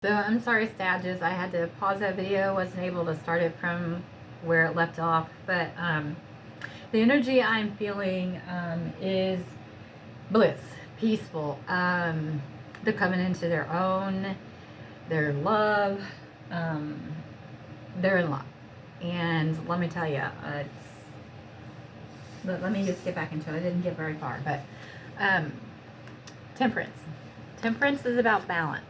So I'm sorry, Stages. I had to pause that video. Wasn't able to start it from where it left off. But the energy I'm feeling is bliss, peaceful. They're coming into their own, their love. Um, they're in love. And let me tell you, let me just get back into it. I didn't get very far. But temperance. Temperance is about balance.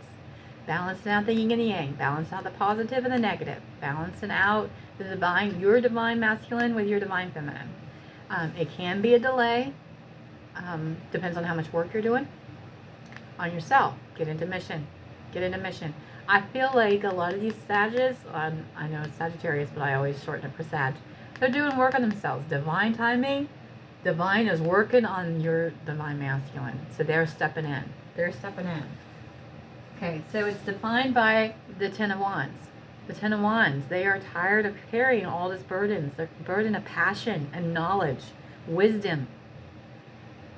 Balancing out the yin and the yang, balancing out the positive and the negative, balancing out the divine, your divine masculine with your divine feminine. It can be a delay, depends on how much work you're doing on yourself. Get into mission. I feel like a lot of these Sages, I know it's Sagittarius, but I always shorten it for Sag, they're doing work on themselves. Divine timing, divine is working on your divine masculine. So they're stepping in. Okay, so it's defined by the Ten of Wands. The Ten of Wands, they are tired of carrying all these burdens. The burden of passion and knowledge, wisdom.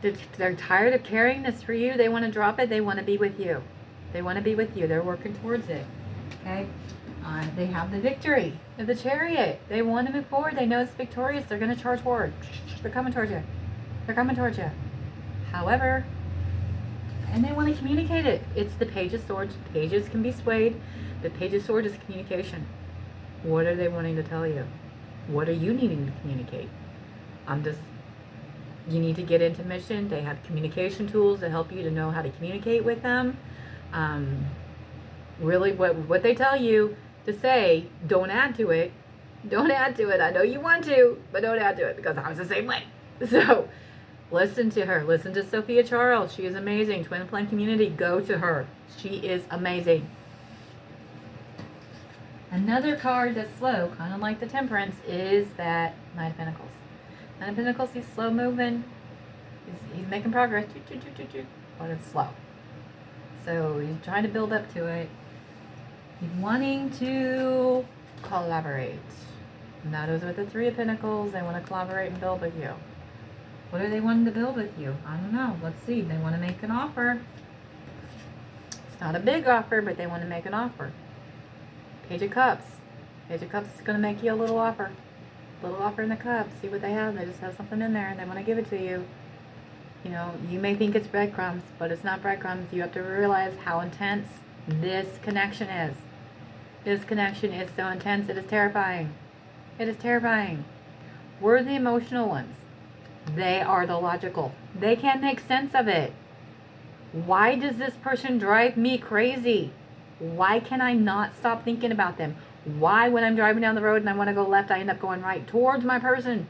They're tired of carrying this for you. They want to drop it. They want to be with you. They're working towards it. Okay? They have the victory of the Chariot. They want to move forward. They know it's victorious. They're going to charge forward. They're coming towards you. However, and they want to communicate it. It's the Page of Swords. Pages can be swayed. The Page of Swords is communication. What are they wanting to tell you? What are you needing to communicate? You need to get into mission. They have communication tools to help you to know how to communicate with them. Really, what they tell you to say, don't add to it. I know you want to, but don't add to it, because I was the same way. So, listen to her. Listen to Sophia Charles. She is amazing. Twin Flame Community. Go to her. She is amazing. Another card that's slow, kind of like the Temperance, is that Knight of Pentacles. Knight of Pentacles, he's slow moving. He's making progress. But it's slow. So he's trying to build up to it. He's wanting to collaborate. And that is with the Three of Pentacles. They want to collaborate and build with you. What are they wanting to build with you? I don't know. Let's see. They want to make an offer. It's not a big offer, but they want to make an offer. Page of Cups. Page of Cups is going to make you a little offer. A little offer in the cup. See what they have. They just have something in there and they want to give it to you. You know, you may think it's breadcrumbs, but it's not breadcrumbs. You have to realize how intense this connection is. This connection is so intense. It is terrifying. We're the emotional ones. They are the logical. They can't make sense of it. Why does this person drive me crazy? Why can I not stop thinking about them? Why, when I'm driving down the road and I want to go left, I end up going right towards my person?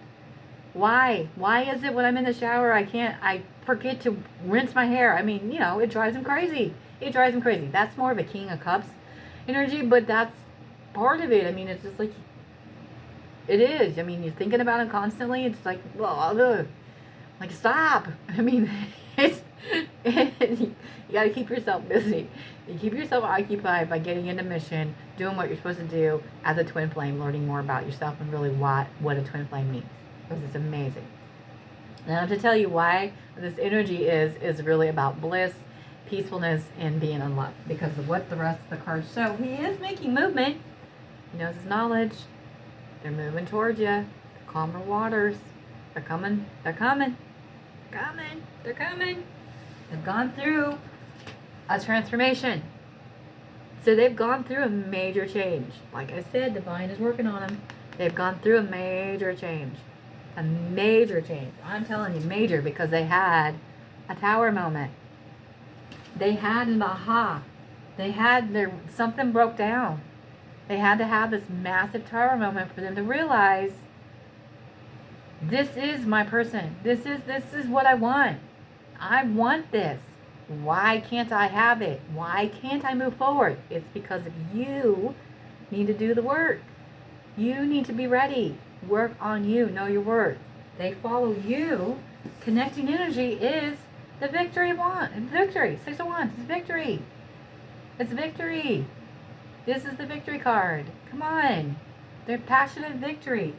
Why? Why is it when I'm in the shower, I forget to rinse my hair? I mean, you know, it drives them crazy. That's more of a King of Cups energy, but that's part of it. I mean, it's just like, it is. I mean, you're thinking about it constantly. It's like, well, like, stop. I mean, you got to keep yourself busy. You keep yourself occupied by getting into mission, doing what you're supposed to do as a twin flame, learning more about yourself and really what a twin flame means. Because it's amazing. And I have to tell you why this energy is really about bliss, peacefulness, and being in love. Because of what the rest of the cards show. He is making movement. He knows his knowledge. They're moving towards you. Calmer waters. They're coming. They've gone through a transformation. So they've gone through a major change. Like I said, divine is working on them. They've gone through a major change. I'm telling you, major, because they had a tower moment. They had an aha. Something broke down. They had to have this massive tower moment for them to realize, this is my person. This is what I want. I want this. Why can't I have it? Why can't I move forward? It's because you need to do the work. You need to be ready. Work on you. Know your worth. They follow you. Connecting energy is the victory wand. Victory. Six of Wands. It's victory. This is the victory card. Come on. They're passionate victory.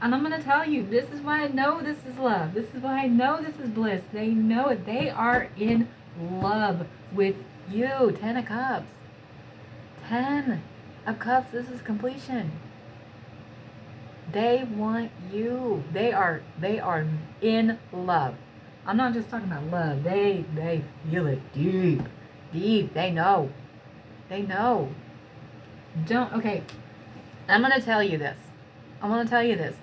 And I'm going to tell you, this is why I know this is love. This is why I know this is bliss. They know it. They are in love with you. 10 of Cups. Ten of Cups, this is completion. They want you. They are in love. I'm not just talking about love. They feel it deep. Deep. They know. They know. Okay. I'm going to tell you this.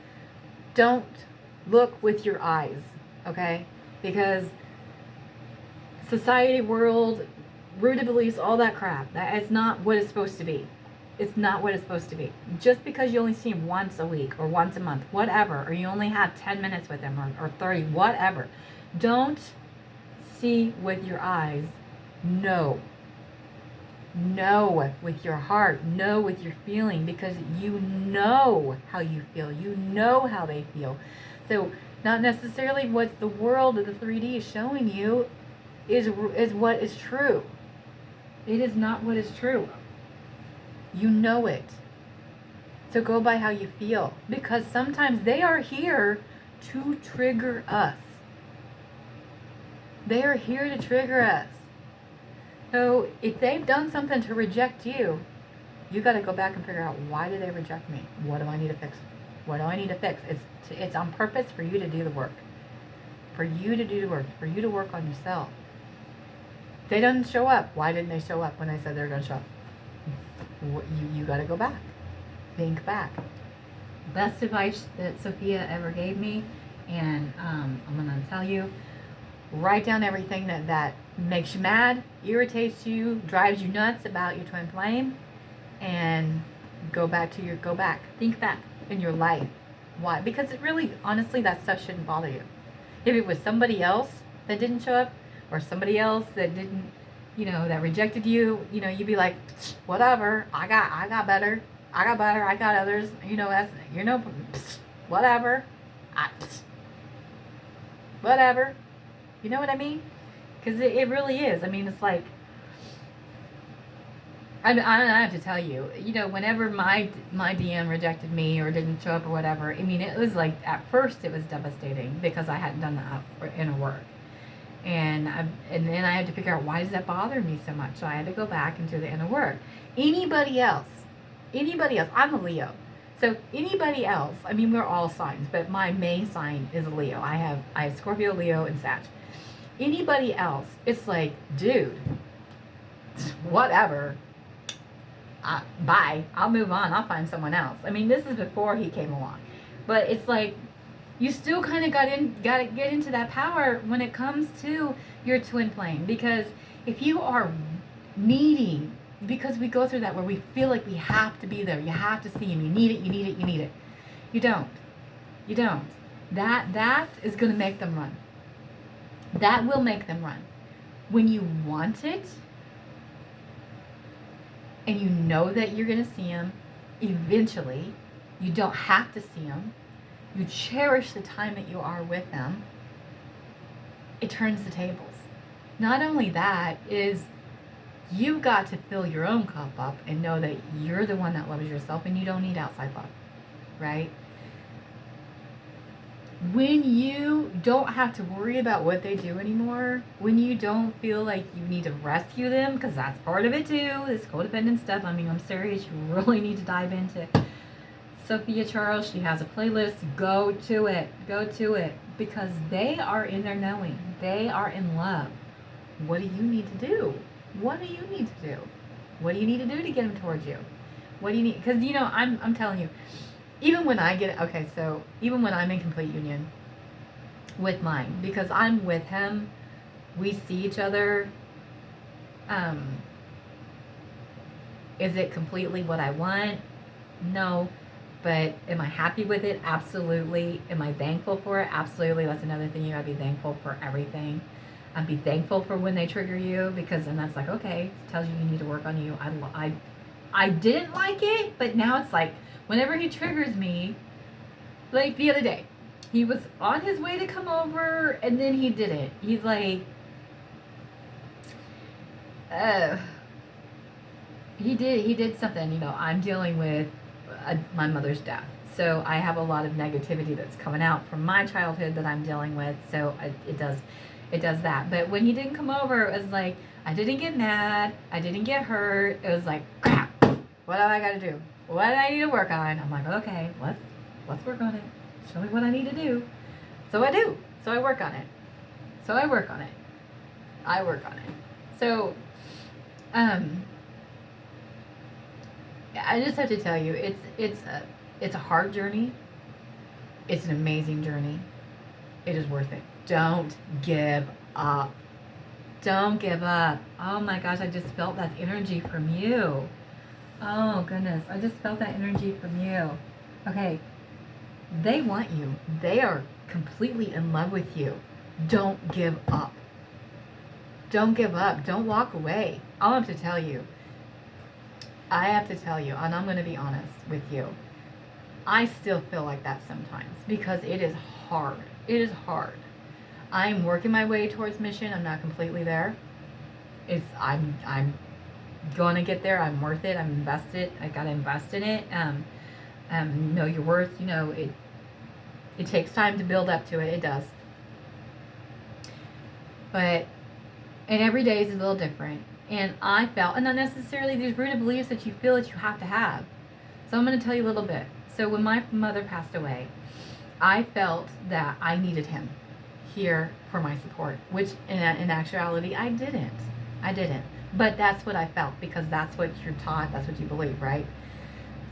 Don't look with your eyes, okay? Because society, world, rooted beliefs, all that crap, that is not what it's supposed to be. It's not what it's supposed to be. Just because you only see him once a week or once a month, whatever, or you only have 10 minutes with him or 30, whatever. Don't see with your eyes. Know. Know with your heart. Know with your feeling, because you know how you feel. You know how they feel. So not necessarily what the world of the 3D is showing you is what is true. It is not what is true. You know it. So go by how you feel, because sometimes they are here to trigger us. They are here to trigger us. So if they've done something to reject you, you got to go back and figure out, why did they reject me? What do I need to fix? What do I need to fix? It's on purpose for you to do the work. For you to do the work. For you to work on yourself. They didn't show up. Why didn't they show up when I said they were going to show up? You got to go back. Think back. Best advice that Sophia ever gave me, and I'm going to tell you, write down everything that makes you mad, irritates you, drives you nuts about your twin flame, and go back. Think back in your life. Why? Because it really, honestly, that stuff shouldn't bother you. If it was somebody else that didn't show up, or somebody else that didn't, that rejected you, you'd be like, whatever, I got better, I got others, whatever, whatever, you know what I mean? Because it really is. I mean, it's like, I don't have to tell you, whenever my DM rejected me or didn't show up or whatever, I mean, it was like, at first it was devastating because I hadn't done the inner work. And then I had to figure out, why does that bother me so much? So I had to go back and do the inner work. Anybody else, I'm a Leo. So anybody else, I mean, we're all signs, but my main sign is a Leo. I have Scorpio, Leo, and Sag. Anybody else, it's like, dude, whatever. Bye. I'll move on. I'll find someone else. I mean, this is before he came along. But it's like, you still kind of got to get into that power when it comes to your twin flame. Because if you are needing, because we go through that where we feel like we have to be there, you have to see him, you need it. You don't. That is going to make them run. That will make them run. When you want it, and you know that you're going to see him eventually, you don't have to see him, you cherish the time that you are with them, it turns the tables. Not only that, is you've got to fill your own cup up and know that you're the one that loves yourself and you don't need outside love, right? When you don't have to worry about what they do anymore, when you don't feel like you need to rescue them, because that's part of it too, this codependent stuff. I mean, I'm serious, you really need to dive into Sophia Charles. She has a playlist. Go to it, because they are in their knowing. They are in love. What do you need to do? What do you need to do? What do you need to do to get them towards you? What do you need? Because I'm telling you, even when I'm in complete union with mine, because I'm with him, we see each other. Is it completely what I want? No. But am I happy with it? Absolutely. Am I thankful for it? Absolutely. That's another thing. You gotta be thankful for everything. Be thankful for when they trigger you, because then that's like, okay, it tells you need to work on you. I didn't like it, but now it's like, whenever he triggers me, like the other day, he was on his way to come over and then he didn't. He's like, he did something. I'm dealing with my mother's death, so I have a lot of negativity that's coming out from my childhood that I'm dealing with. So it does that. But when he didn't come over, it was like, I didn't get mad, I didn't get hurt. It was like, crap, What do I got to do? What do I need to work on? I'm like, okay, let's work on it. Show me what I need to do. So I do. So I work on it. So I work on it. I work on it. So, I just have to tell you, it's a hard journey. It's an amazing journey. It is worth it. Don't give up. Don't give up. Oh my gosh, I just felt that energy from you. Oh goodness, I just felt that energy from you. Okay, they want you. They are completely in love with you. Don't give up. Don't give up. Don't walk away. I have to tell you, and I'm going to be honest with you, I still feel like that sometimes because it is hard. It is hard. I'm working my way towards mission. I'm not completely there. I'm going to get there. I'm worth it. I'm invested. I got to invest in it. Know your worth. You know, it takes time to build up to it. It does. And every day is a little different. And I felt, and not necessarily these rooted beliefs that you feel that you have to have. So I'm going to tell you a little bit. So when my mother passed away, I felt that I needed him here for my support, which in actuality, I didn't. But that's what I felt because that's what you're taught. That's what you believe, right?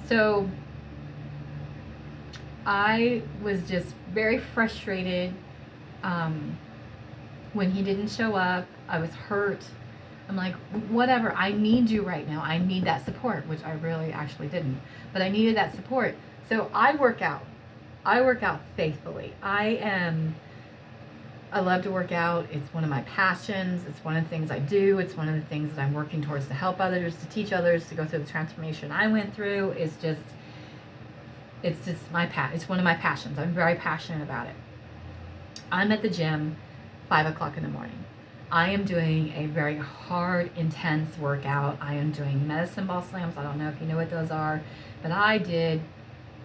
So I was just very frustrated when he didn't show up. I was hurt. I'm like, whatever, I need you right now. I need that support, which I really actually didn't. But I needed that support. So I work out. I work out faithfully. I love to work out. It's one of my passions. It's one of the things I do. It's one of the things that I'm working towards to help others, to teach others, to go through the transformation I went through. It's just it's one of my passions. I'm very passionate about it. I'm at the gym 5 o'clock in the morning. I am doing a very hard, intense workout. I am doing medicine ball slams. I don't know if you know what those are, but I did.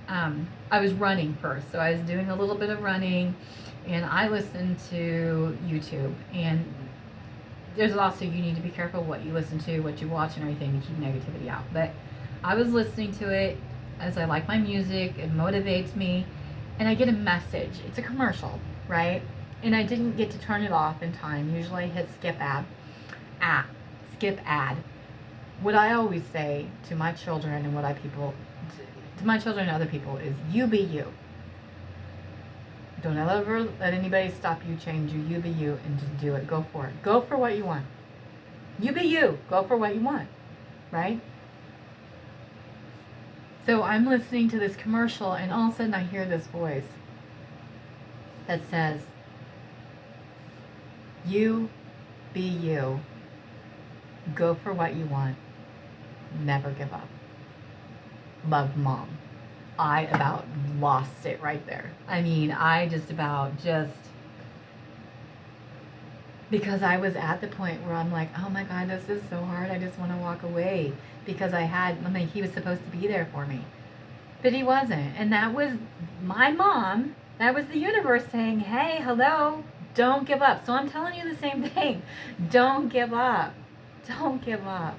I was running first, so I was doing a little bit of running, and I listened to YouTube. And there's also, you need to be careful what you listen to, what you watch, and everything to keep negativity out. But I was listening to it as I like my music. It motivates me, and I get a message. It's a commercial, right? And I didn't get to turn it off in time. Usually I hit skip ad. What I always say to my children and to my children and other people is, you be you. Don't ever let anybody stop you, change you. You be you, and just do it. Go for it. Go for what you want. You be you. Go for what you want. Right? So I'm listening to this commercial, and all of a sudden I hear this voice that says, you be you. Go for what you want. Never give up. Love, Mom. I about lost it right there. I mean, I because I was at the point where I'm like, oh my God, this is so hard. I just want to walk away because he was supposed to be there for me, but he wasn't. And that was my mom. That was the universe saying, hey, hello, don't give up. So I'm telling you the same thing. Don't give up. Don't give up.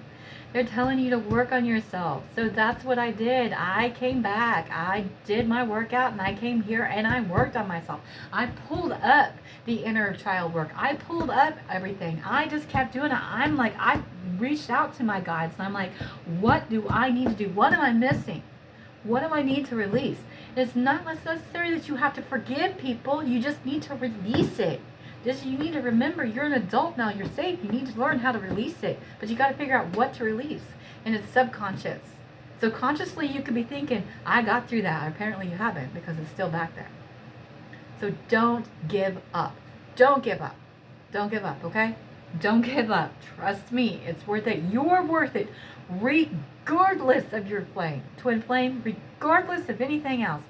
They're telling you to work on yourself. So that's what I did. I came back. I did my workout, and I came here and I worked on myself. I pulled up the inner child work. I pulled up everything. I just kept doing it. I'm like, I reached out to my guides, and I'm like, what do I need to do? What am I missing? What do I need to release? It's not necessary that you have to forgive people. You just need to release it. You need to remember you're an adult now. You're safe. You need to learn how to release it. But you got to figure out what to release. And it's subconscious. So consciously you could be thinking, I got through that. Apparently you haven't, because it's still back there. So don't give up. Don't give up. Don't give up, okay? Don't give up. Trust me. It's worth it. You're worth it. Regardless of your twin flame, regardless of anything else,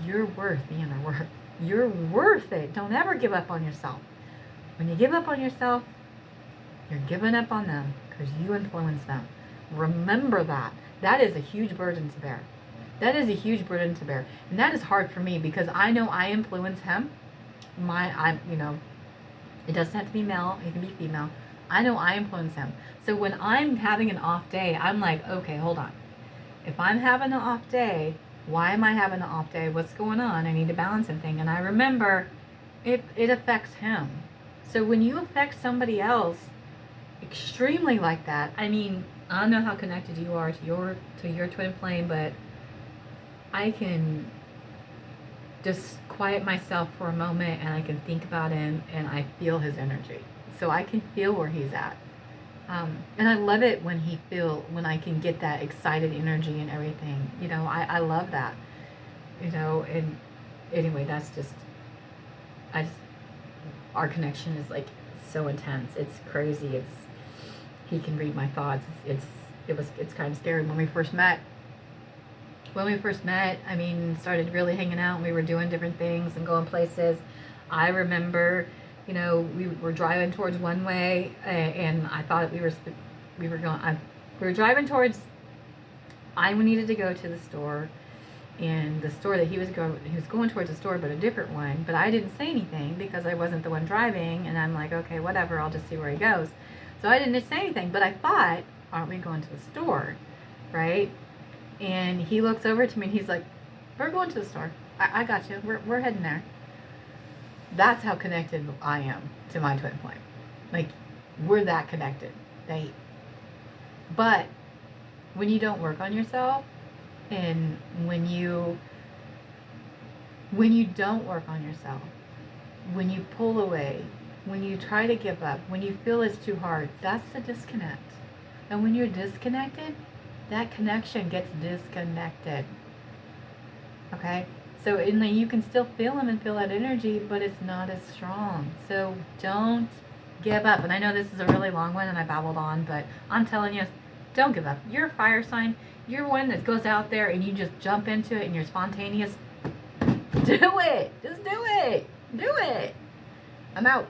you're worth the inner work. You're worth it. Don't ever give up on yourself. When you give up on yourself, you're giving up on them because you influence them. Remember that. That is a huge burden to bear. That is a huge burden to bear. And that is hard for me because I know I influence him. It doesn't have to be male. It can be female. I know I influence him. So when I'm having an off day, I'm like, okay, hold on. If I'm having an off day, why am I having an off day? What's going on? I need to balance something. And I remember it affects him. So when you affect somebody else extremely like that, I mean, I don't know how connected you are to your twin flame, but I can just quiet myself for a moment and I can think about him and I feel his energy. So I can feel where he's at. And I love it when when I can get that excited energy and everything. You know, I love that. You know, and anyway, our connection is like so intense. It's crazy. He can read my thoughts. It's kind of scary when we first met. I mean, started really hanging out and we were doing different things and going places. I remember, you know, we were driving towards one way and I thought we were driving towards, I needed to go to the store, and the store that he was going towards the store, but a different one, but I didn't say anything because I wasn't the one driving, and I'm like, okay, whatever, I'll just see where he goes. So I didn't say anything, but I thought, aren't we going to the store, right? And he looks over to me and he's like, we're going to the store. I got you. We're heading there. That's how connected I am to my twin flame. Like, we're that connected. But when you don't work on yourself, and when you don't work on yourself, when you pull away, when you try to give up, when you feel it's too hard, that's the disconnect. And when you're disconnected, that connection gets disconnected. Okay? So you can still feel him and feel that energy, but it's not as strong. So don't give up. And I know this is a really long one and I babbled on, but I'm telling you, don't give up. You're a fire sign. You're one that goes out there and you just jump into it and you're spontaneous. Do it. Just do it. Do it. I'm out.